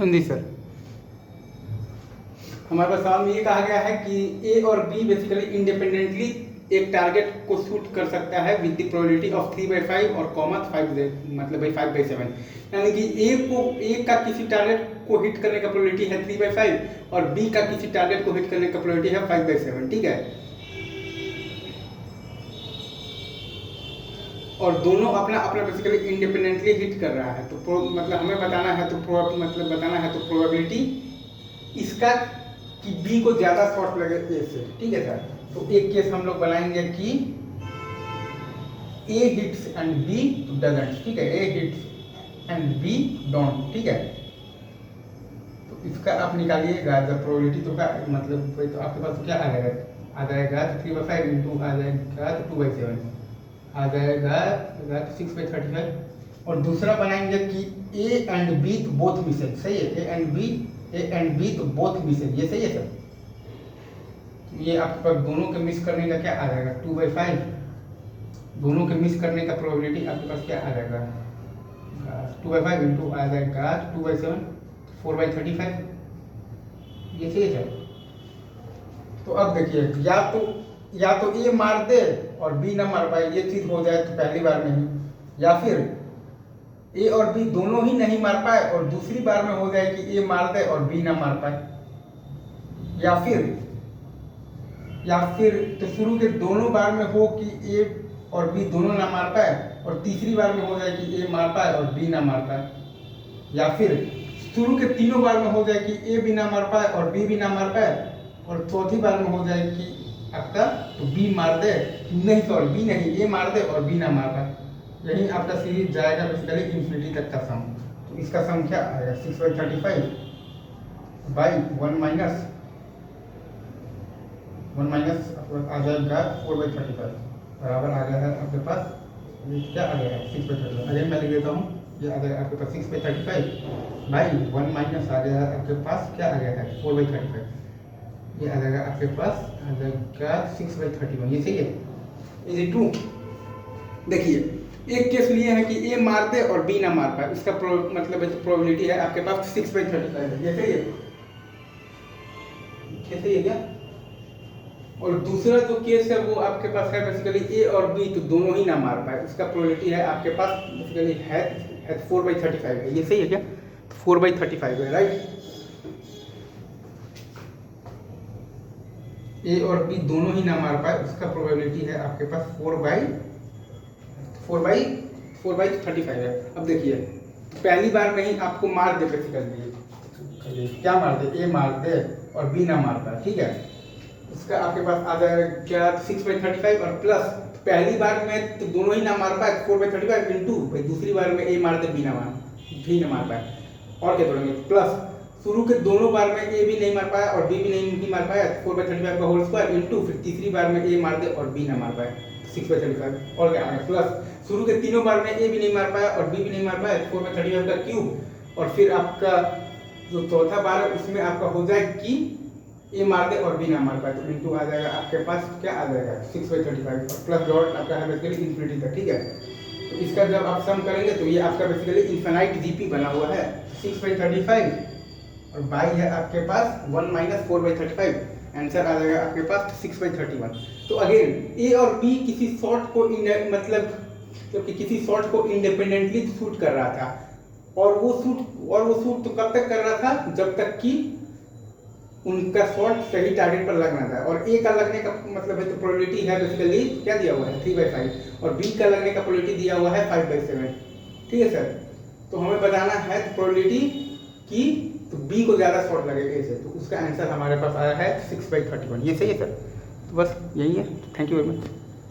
हाँ जी सर। हमारे पास सवाल में ये कहा गया है कि ए और बी बेसिकली इंडिपेंडेंटली एक टारगेट को शूट कर सकता है विद द प्रोबेबिलिटी ऑफ 3/5 और कॉमा 5 मतलब 5/7, यानी कि ए का किसी टारगेट को हिट करने का प्रोबेबिलिटी है 3/5 और बी का किसी टारगेट को हिट करने का प्रोबेबिलिटी है 5/7, ठीक है। और दोनों अपना अपना बेसिकली इंडिपेंडेंटली हिट कर रहा है, तो मतलब हमें बताना है, तो बताना है तो प्रोबेबिलिटी इसका कि बी को ज़्यादा शॉर्ट लगे ए से, ठीक है सर। तो एक केस हम लोग बनाएंगे कि ए हिट्स एंड बी डजंट, ठीक है, ए हिट्स एंड बी डोंट, ठीक है। तो इसका आप निकालिएगा जब प्रोबेबिलिटी, तो क्या मतलब तो आपके पास क्या आ जाएगा 3/5 इंटू आ जाएगा तो 2/7 आ जाएगा 6/35। और दूसरा बनाएंगे कि ए एंड बी तो बोथ मिसेज, सही है, ए एंड बी तो बोथ मिसेज, ये सही है सर। ये आपके पास दोनों के मिस करने का क्या आ जाएगा 2/5, दोनों के मिस करने का प्रोबेबिलिटी आपके पास क्या आ जाएगा 2/5 इंटू आ जाएगा 2/7 4/35, ये सही है सर। तो अब देखिए या तो ए मार दे और बी ना मार पाए, ये चीज हो जाए तो पहली बार में ही, या फिर ए और बी दोनों ही नहीं मार पाए और दूसरी बार में हो जाए कि ए मार दे और बी ना मार पाए, या फिर तो शुरू के दोनों बार में हो कि ए और बी दोनों ना मार पाए और तीसरी बार में हो जाए कि ए मार पाए और बी ना मार पाए, या फिर शुरू के तीनों बार में हो जाए कि ए भी ना मार पाए और बी भी ना मार पाए और चौथी बार में हो जाए कि आपका तो बी मार दे, नहीं सॉरी बी नहीं, ए मार दे और बी ना मार पाए। यही आपका सीरीज जाएगा बेसिकली इन्फिनिटी तक का सम। तो इसका सम क्या आएगा 6/35 बाई 1 माइनस आ जाएगा 4/35 बराबर आ गया है आपके पास, ये क्या आ गया है 6/35। अगेन मैं लिख देता हूँ, ये आ गया आपके पास 6/35 बाई 1 माइनस आ गया है आपके पास क्या आ गया है 4/35, ये आ जाएगा आपके पास आ जाएगा 6/31, ये सही है। इज टू देखिए एक केस लिए है कि ए मार दे और बी ना मार पाए, इसका मतलब प्रोबेबिलिटी है आपके पास 6/35 है, ये सही है, ये सही है क्या। और दूसरा जो केस है वो आपके पास है बेसिकली ए और बी तो दोनों ही ना मार पाए, उसका प्रोबेबिलिटी है आपके पास बेसिकली है 4/35 है, ये सही है क्या, 4/35 है, राइट। ए और बी दोनों ही ना मार पाए, उसका प्रोबेबिलिटी है आपके पास 4/35 है। अब देखिए पहली बार में ही आपको मार दे बेसिकली, क्या मार दे, ए मार दे और बी ना मार पाए, ठीक है, उसका आपके पास आ जाएगा 6/35 और प्लस पहली बार में तो दोनों ही ना मार पाए 4/35 इंटू दूसरी बार में ए मार दे बी ना मार पाए, और क्या जोड़ेंगे प्लस शुरू के दोनों बार में ए भी नहीं मार पाया और बी भी नहीं मार पाया 4/35 का होल स्क्वायर इंटू फिर तीसरी बार में ए मार दे और बी ना मार पाए 6/35, और क्या आएगा प्लस शुरू के तीनों बार में ए भी नहीं मार पाया और बी भी नहीं मार पाया 4/35 का क्यूब, और फिर आपका जो चौथा बार है उसमें आपका हो जाए कि ए मार दे और बी ना मार पाए, तो इंटू आ जाएगा आपके पास क्या आ जाएगा 6/35 और प्लस डॉट आपका है बेसिकली इन्फिनिटी तक, ठीक है। तो इसका जब आप सम करेंगे तो ये आपका बेसिकली इन्फिनाइट जीपी बना हुआ है 6/35 और बाई है आपके पास 1 माइनस 4/35, आंसर आ जाएगा आपके पास 6/31। तो अगेन ए और बी किसी शॉर्ट को मतलब क्योंकि किसी शॉर्ट को इंडिपेंडेंटली शूट कर रहा था, और वो शूट तो कब तक कर रहा था जब तक कि उनका शॉट सही टारगेट पर लगना था, और ए का लगने का मतलब है तो प्रोबेबिलिटी है बेसिकली क्या दिया हुआ है 3/5 और बी का लगने का प्रोबेबिलिटी दिया हुआ है 5/7, ठीक है सर। तो हमें बताना है प्रोबेबिलिटी कि तो बी को ज़्यादा शॉट लगेगा ए से, तो उसका आंसर हमारे पास आया है 6/31, ये सही है सर। तो बस यही है, थैंक यू वेरी मच।